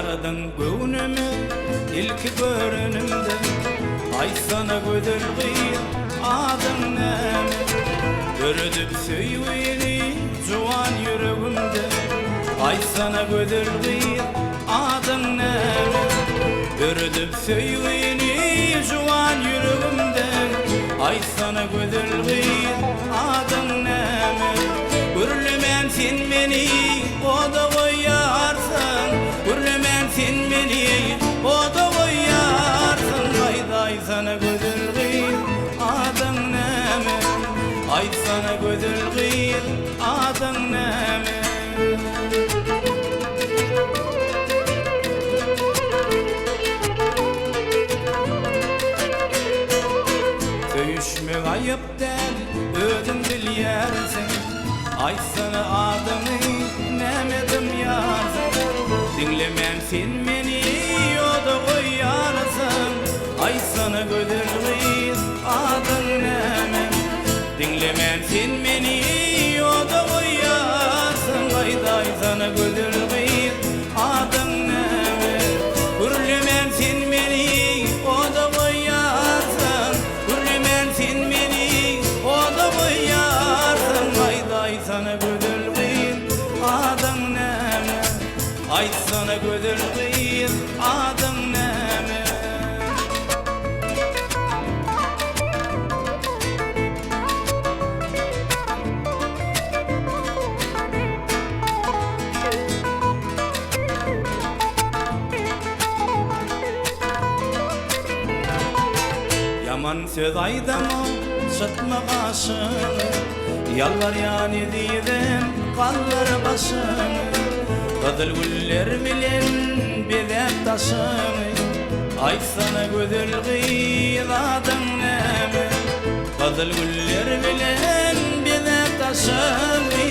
Yaradan göwnümi ilk görünümde, ay sana gödülgiyim adın näme? Gördüp söýüni juwan yüregimde, ay sana gödülgiyim adın näme? Gördüp söýüni juwan yüregimde, ay sana gödülgiyim adın näme? Gürlemän sen meni oda goýarsın, gürlemän sen meni oda goýarsın. Aýday sana gödülgiyim adyň näme? Ay sana gödülgiyim adyň näme? Söýüşmek aýyp däl, özüň bilýärsiň. Ay sana adymy nämedim ýarsın? Dinlemän sen meni oda goýarsın. Ay sana gödülgiyim adyň näme? Dinlemän sen meni oda goýarsın. Aýday sana gödülgiyim adyň näme? Gürlemän sen meni oda goýarsın, gürlemän sen meni oda goýarsın. Aýday sana gödülgiyim adyň näme? Ay sana gödülgiyim adyň näme? Yaman söz aýdama şatma gaşyny, ýalvarýan edýem gallar başyny. Gadyl güller bilen bezep taşyny, ay sana gödülgiyim adyň näme? Gadyl güller bilen bezep taşyny,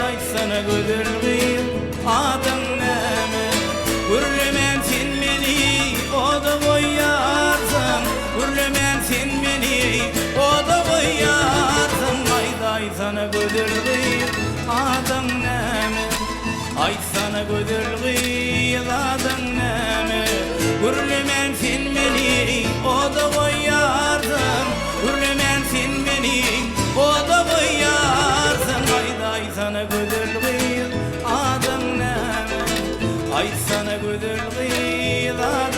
ay sana gödülgiyim adyň näme? Gürlemän sen meni oda goýarsın, gürlemän sen meni oda goýarsın. Aýday sana gödülgiyim adyň näme? Ay sana gödülgiyim adyň näme? Gürlemän sen meni oda goýarsın, gürlemän sen meni oda goýarsın. Aýday sana gödülgiyim adyň näme? Ay sana gödülgiyim adyň